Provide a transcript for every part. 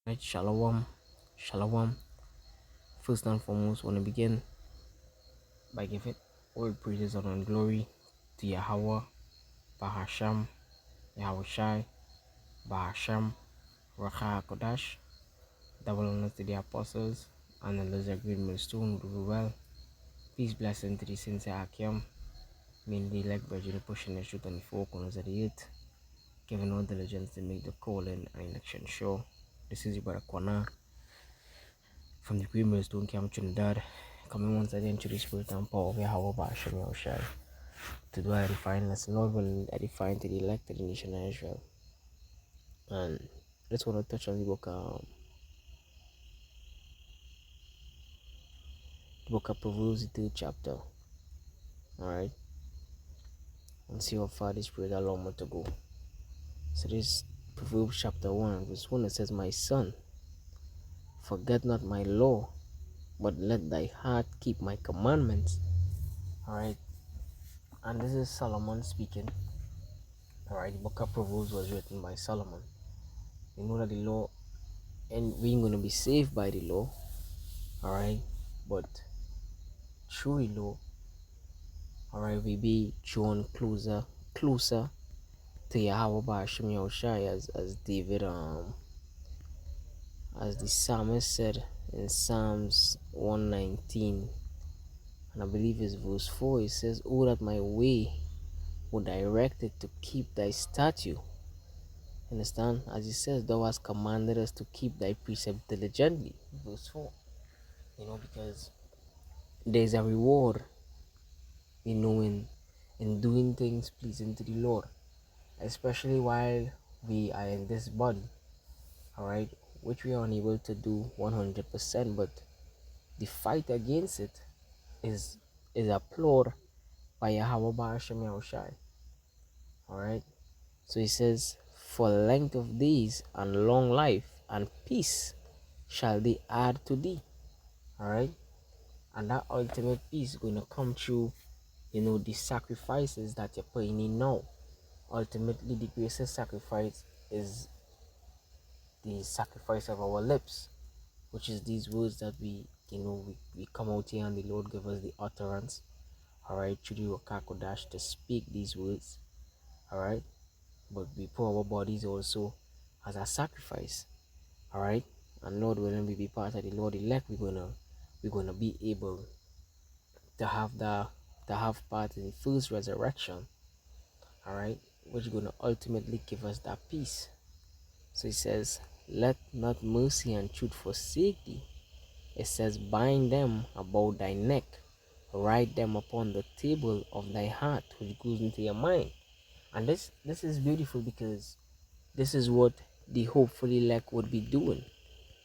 Right, shalom, shalom. First and foremost, want to begin by giving all praises honor, and glory to Yahweh, Bahasham, Yahweh Shai, Bahasham, Racha Kodash. Double honors to the apostles and the Lizard Great Millstone who do well. Peace, blessing to the sincere Akim, mainly elect virgin pushing the truth on the four corners of the earth, giving all diligence to make the calling and election sure. This is your brother Kwana from the Great Millstone Camp Trinidad, coming once again to the spirit and power of Yahweh Basham Yahushai to do a edifying lesson. Lord will edify to the elected nation of Israel. And I just want to touch on the book of Proverbs, the third chapter. Alright, and see how far the spirit allow me to go. So this Proverbs chapter 1, verse 1, it says, My son, forget not my law, but let thy heart keep my commandments. Alright, and this is Solomon speaking. Alright, the book of Proverbs was written by Solomon. You know that the law, and we ain't gonna be saved by the law, alright, but through the law, alright, we be drawn closer to Yahweh Bashim Yahushai, as David, as the psalmist said in Psalms 119, and I believe it's verse 4. It says, Oh, that my way would direct it to keep thy statute. Understand? As he says, Thou hast commanded us to keep thy precept diligently. Verse 4. Because there's a reward, in doing things pleasing to the Lord, especially while we are in this body, alright, which we are unable to do 100%, but the fight against it is applauded by Yahweh Ba'ashem Yahushai. Alright, so he says, For length of days and long life and peace shall they add to thee. Alright, and that ultimate peace is going to come through, the sacrifices that you're putting in now. Ultimately, the greatest sacrifice is the sacrifice of our lips, which is these words that we come out here and the Lord give us the utterance, alright, through the Wakakodash to speak these words, alright, but we put our bodies also as a sacrifice, alright, and Lord, when we be part of the Lord elect, we're gonna be able to have part in the first resurrection, alright, which is gonna ultimately give us that peace. So it says, Let not mercy and truth forsake thee. It says, Bind them about thy neck, write them upon the table of thy heart, which goes into your mind. And this is beautiful, because this is what the hopefully elect would be doing.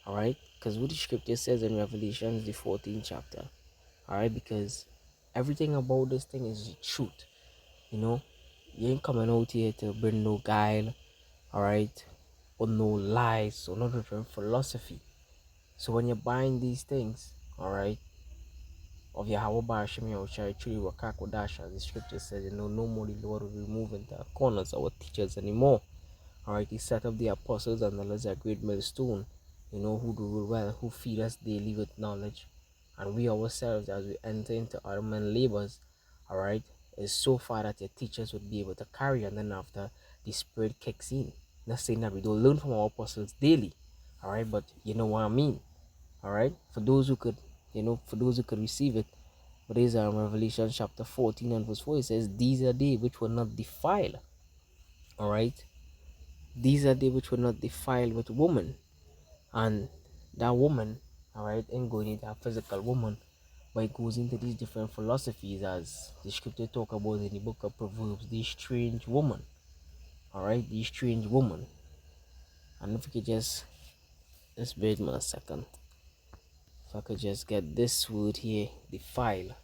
Alright? Because what the scripture says in Revelation, the 14th chapter. Alright? Because everything about this thing is the truth. You ain't coming out here to bring no guile, alright, or no lies, or no different philosophy. So when you're buying these things, alright, of Yahweh Bashim Yahushai, truly Wakakodash, as the scripture says, no more the Lord will be moving the corners our teachers anymore. Alright, he set up the apostles and the Lizard Great Millstone, who do well, who feed us daily with knowledge. And we ourselves, as we enter into our men labors, alright, is so far that your teachers would be able to carry, and then after the spirit kicks in. Not saying that we don't learn from our apostles daily, alright, but you know what I mean. Alright, for those who could, receive it. But there's Revelation chapter 14 and verse 4, it says, These are they which will not defile. Alright, these are they which will not defile with woman. And that woman, alright, ain't going into a physical woman, but it goes into these different philosophies, as the scripture talk about in the book of Proverbs, these strange woman. Alright, these strange woman. And if you could just wait me a second. If I could just get this word here, defile.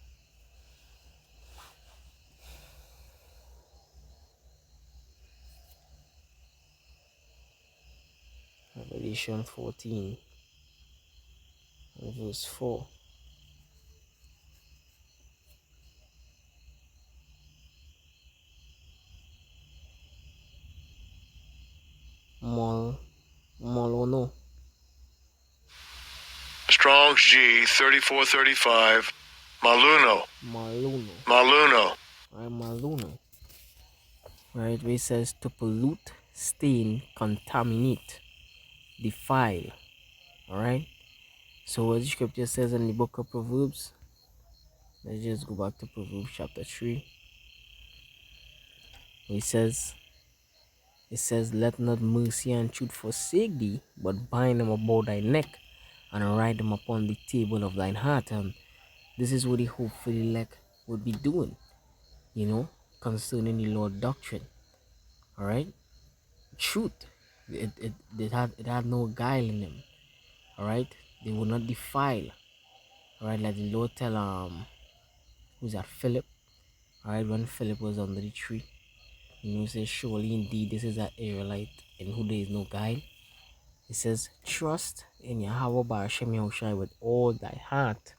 Revelation 14 and verse 4. Mol Molono. Strong's G 3435. Maluno. Maluno. Maluno. Right, maluno. Right, where it says to pollute, stain, contaminate, defile. Alright? So what the scripture says in the book of Proverbs, let's just go back to Proverbs chapter 3. It says, let not mercy and truth forsake thee, but bind them about thy neck, and write them upon the table of thine heart. And this is what the hopeful elect would be doing, concerning the Lord doctrine. Alright? Truth. It had no guile in them. Alright? They will not defile. Alright, like the Lord tell who's that, Philip? Alright, when Philip was under the tree, he says, surely indeed this is an Israelite in who there is no guile. It says, trust in Yahweh Ba'ashem Yahushai with all thy heart,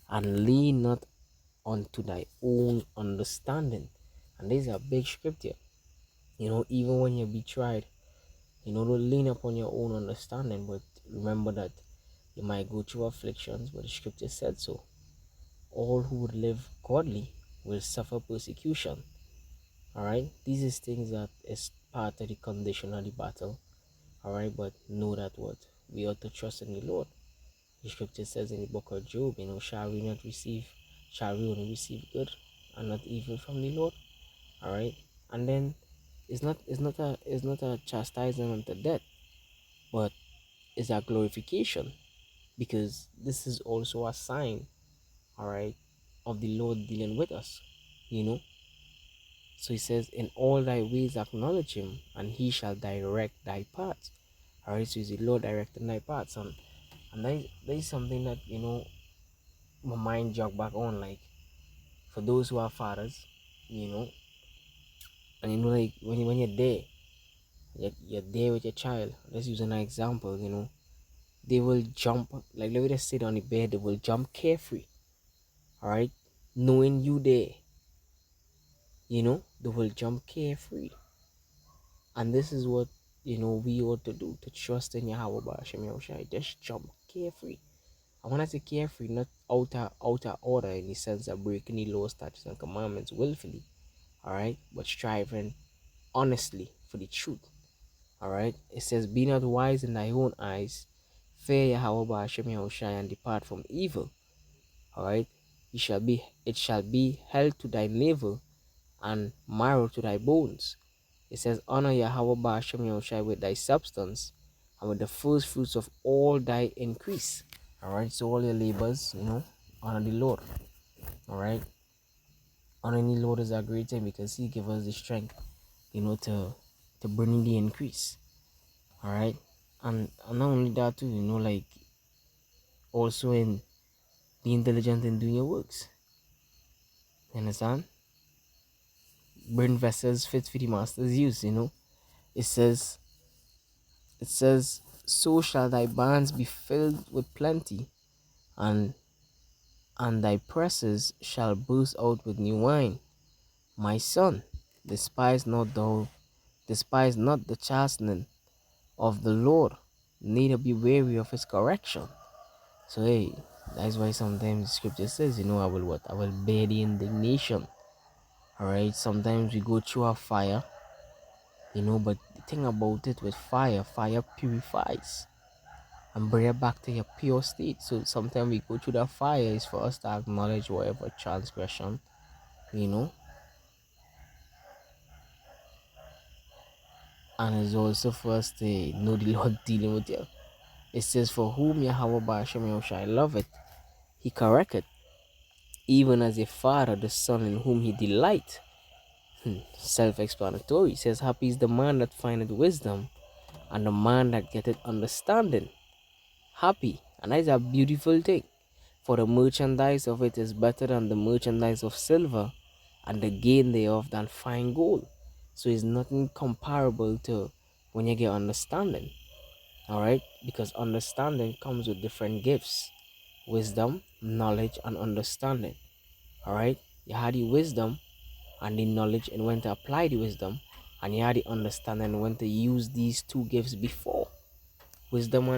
and lean not unto thy own understanding. And this is a big scripture. Even when you be tried, don't lean upon your own understanding, but remember that you might go through afflictions, but the scripture said so. All who would live godly will suffer persecution. Alright, these is things that is part of the condition of the battle. Alright, but know that what we ought to trust in the Lord. The scripture says in the book of Job, shall we only receive good and not evil from the Lord? Alright, and then it's not a chastisement unto death, but it's a glorification, because this is also a sign, alright, of the Lord dealing with us, you know. So he says, in all thy ways acknowledge him, and he shall direct thy paths. Alright, so it's the Lord directing thy paths. And that is something that, my mind jog back on, like, for those who are fathers, you know, and like when you're there, you're there with your child. Let's use an example, they will jump, like, let me just sit on the bed, they will jump carefree, alright, knowing you there, they will jump carefree. And this is what we ought to do, to trust in Yahweh Ba'ashem Yahushai. Just jump carefree. I want to say carefree, not outer order, in the sense of breaking the law, statutes, and commandments willfully, alright, but striving honestly for the truth. Alright, it says, be not wise in thy own eyes, fear Yahweh Ba'ashem Yahushai, and depart from evil. Alright, it shall be held to thy navel, and marrow to thy bones. It says, honor Yahweh Ba'ashem Yahushai with thy substance, and with the first fruits of all thy increase. Alright, so all your labors, honor the Lord. Alright, honoring the Lord is a great thing, because he gives us the strength, to bring in the increase. Alright, and not only that too, like, also in being diligent in doing your works. You understand? Burn vessels fit for the master's use. It says, so shall thy barns be filled with plenty, and thy presses shall burst out with new wine. My son, despise not the chastening of the Lord, neither be weary of his correction. So hey, that's why sometimes the scripture says, I will what? I will bear the indignation. Alright, sometimes we go through a fire, but the thing about it with fire purifies and bring it back to your pure state. So sometimes we go through the fire is for us to acknowledge whatever transgression, you know, and it's also for us to know the Lord dealing with you. It says, for whom Yahweh Ba'ashem Yahushai loveth, he corrected, even as a father the son in whom he delight. Self-explanatory. It says, happy is the man that findeth wisdom, and the man that getteth understanding. Happy, and that is a beautiful thing. For the merchandise of it is better than the merchandise of silver, and the gain thereof than fine gold. So it's nothing comparable to when you get understanding. Alright? Because understanding comes with different gifts: wisdom, knowledge, and understanding. Alright? You had the wisdom and the knowledge and when to apply the wisdom, and you had the understanding when to use these two gifts before. Wisdom